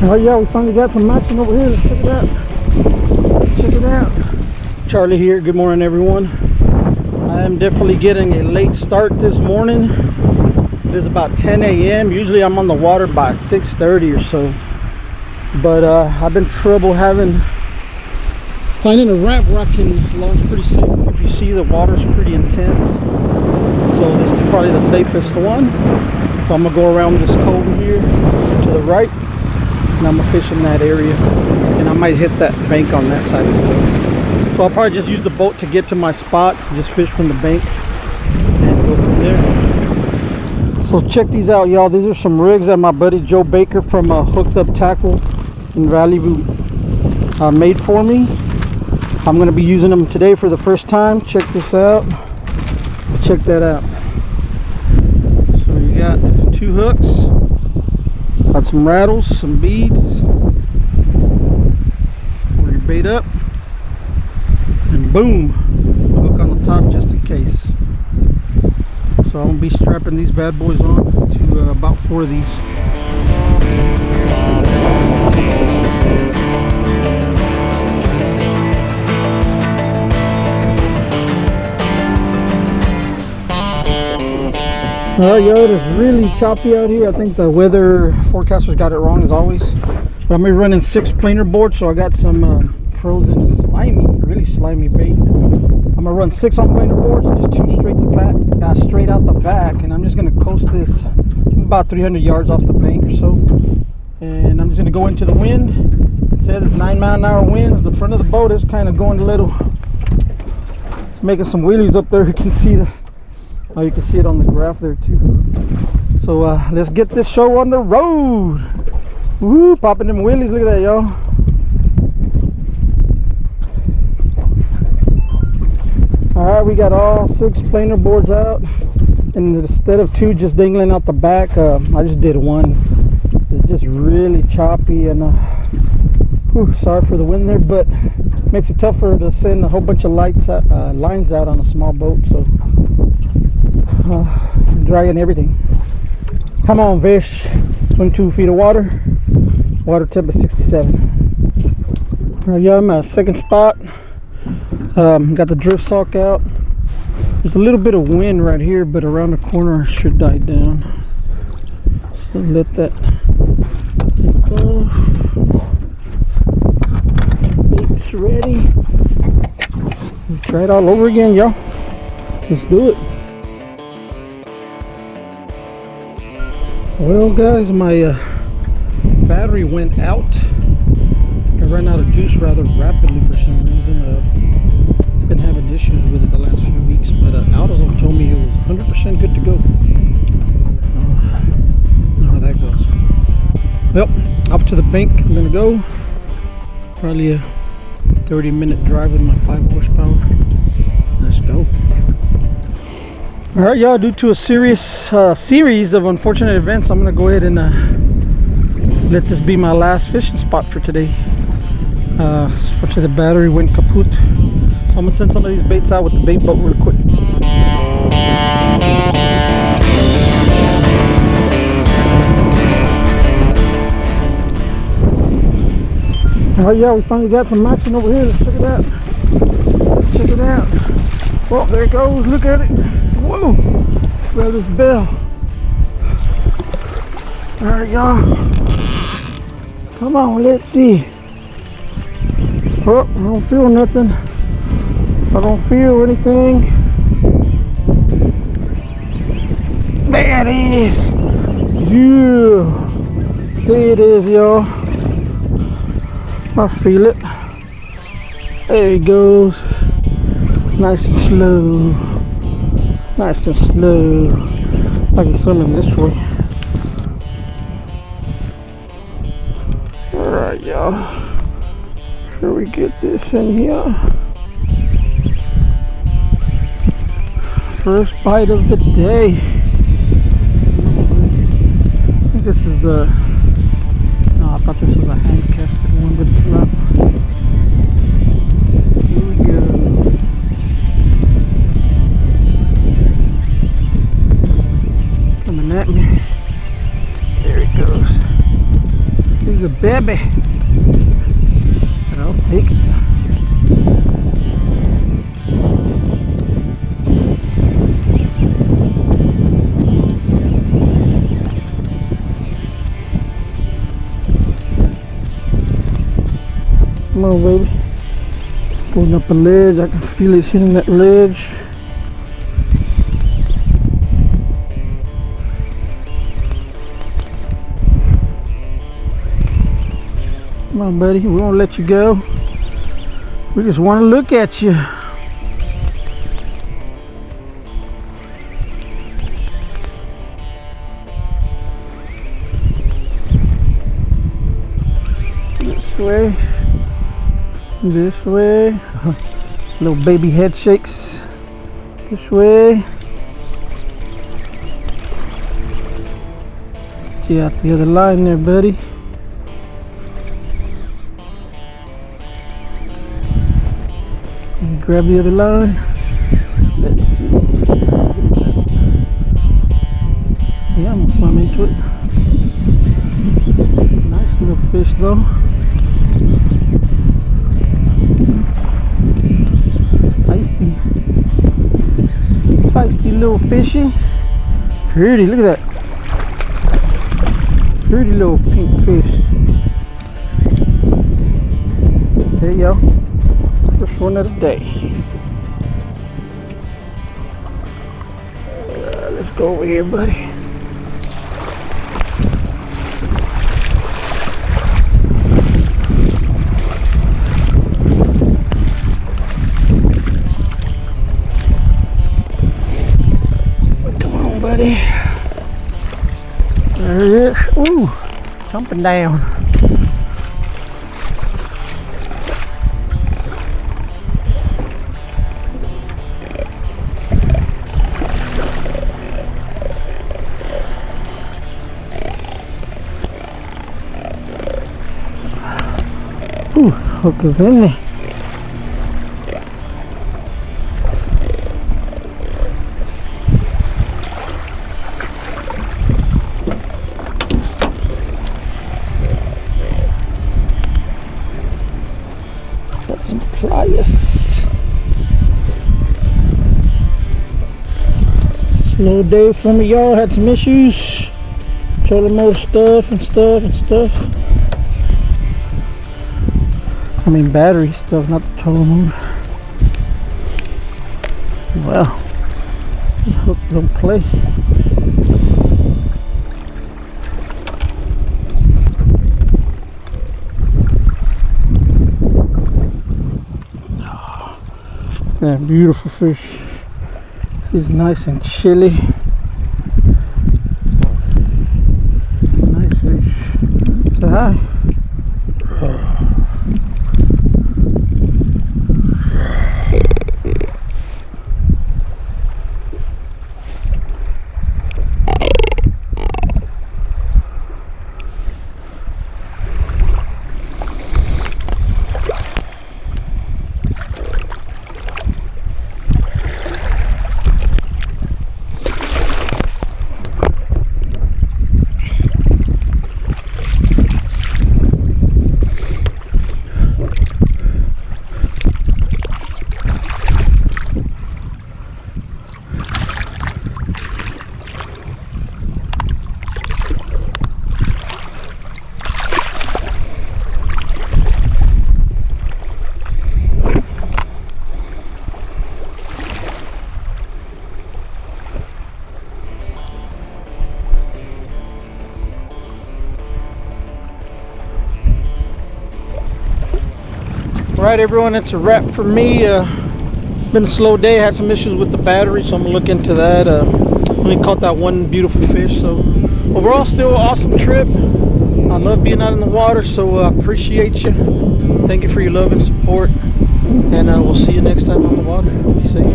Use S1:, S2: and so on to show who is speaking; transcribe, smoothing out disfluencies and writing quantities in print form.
S1: Oh yeah, we finally got some action over here. Let's check it out. Let's check it out. Charlie here. Good morning, everyone. I am definitely getting a late start this morning. It is about 10 a.m. Usually I'm on the water by 6:30 or so. But I've been finding a ramp where I can launch pretty safely. If you see, the water's pretty intense. So this is probably the safest one. So I'm gonna go around this cove here to the right, and I'm gonna fish in that area. And I might hit that bank on that side as well. So I'll probably just use the boat to get to my spots, just fish from the bank and go from there. So check these out, y'all. These are some rigs that my buddy Joe Baker from Hooked Up Tackle in Valley View made for me. I'm going to be using them today for the first time. Check this out. Check that out. So you got 2 hooks, got some rattles, some beads. Pour your bait up, and boom, hook on the top just in case. So I'm going to be strapping these bad boys on to about 4 of these. Alright, yo, it is really choppy out here. I think the weather forecasters got it wrong as always. But I'm running 6 planer boards, so I got some frozen slimy, really slimy bait. I'm gonna run 6 on planer boards, just 2 straight out the back, and I'm just gonna coast this about 300 yards off the bank or so. And I'm just gonna go into the wind. It says it's 9-mile-an-hour winds. The front of the boat is kind of going a little. It's making some wheelies up there. You can see the. Oh, you can see it on the graph there too. So let's get this show on the road. Woo, popping them wheelies. Look at that, y'all. Alright, we got all 6 planer boards out. And instead of 2 just dangling out the back, I just did 1. It's just really choppy and sorry for the wind there, but makes it tougher to send a whole bunch of lines out on a small boat. So drying everything. Come on, fish. 22 feet of water. Water temp is 67. Alright, yeah, I'm at 2nd spot. Got the drift sock out. There's a little bit of wind right here, but around the corner it should die down. So let that take off. Bait's ready. We'll try it all over again, y'all. Let's do it. Well, guys, my battery went out. I ran out of juice rather rapidly for some reason. Been having issues with it the last few weeks, but AWRY told me it was 100% good to go. Know how that goes. Well, off to the bank I'm gonna go. Probably a 30-minute drive with my 5 horsepower. Let's go. Alright, y'all, due to a series of unfortunate events, I'm gonna go ahead and let this be my last fishing spot for today. Unfortunately, the battery went kaput. So I'm gonna send some of these baits out with the bait boat real quick. Alright, yeah, we finally got some action over here. Let's check it out. Let's check it out. Well, there it goes. Look at it. Whoa! Grab this bell. Alright, y'all. Come on, let's see. Oh, I don't feel nothing. I don't feel anything. There it is. Yeah. There it is, y'all. I feel it. There it goes. Nice and slow. Nice and slow. Like he's swimming this way. Alright, y'all. Here we get this in here. First bite of the day. I think this is the. No, I thought this was a hand casted one, but it's not. Here we go. It's coming at me. There it goes. He's a baby. I'll take it. Come on, baby. Pulling up a ledge. I can feel it hitting that ledge. Come on, buddy. We won't let you go. We just want to look at you. This way. This way. Little baby head shakes. This way. See out the other line there, buddy. Grab the other line. Let's see. Yeah, I'm gonna swim into it. Nice little fish though. Feisty. Feisty little fishy. Pretty, look at that. Pretty little pink fish. There you go. First one of the day. Let's go over here, buddy. Come on, buddy. There it is. Ooh, jumping down. Ooh, hook is in there. Got some pliers. Slow day for me, y'all. Had some issues. Trolling motor stuff and stuff. I mean battery stuff, not the trolling motor. Well, the hook don't play. That beautiful fish. He's nice and chilly. Nice fish. Say hi. Alright everyone, it's a wrap for me. It's been a slow day. I had some issues with the battery, so I'm gonna look into that. Only caught that one beautiful fish, so overall still an awesome trip. I love being out in the water, so I appreciate you. Thank you for your love and support, and we'll see you next time on the water. Be safe.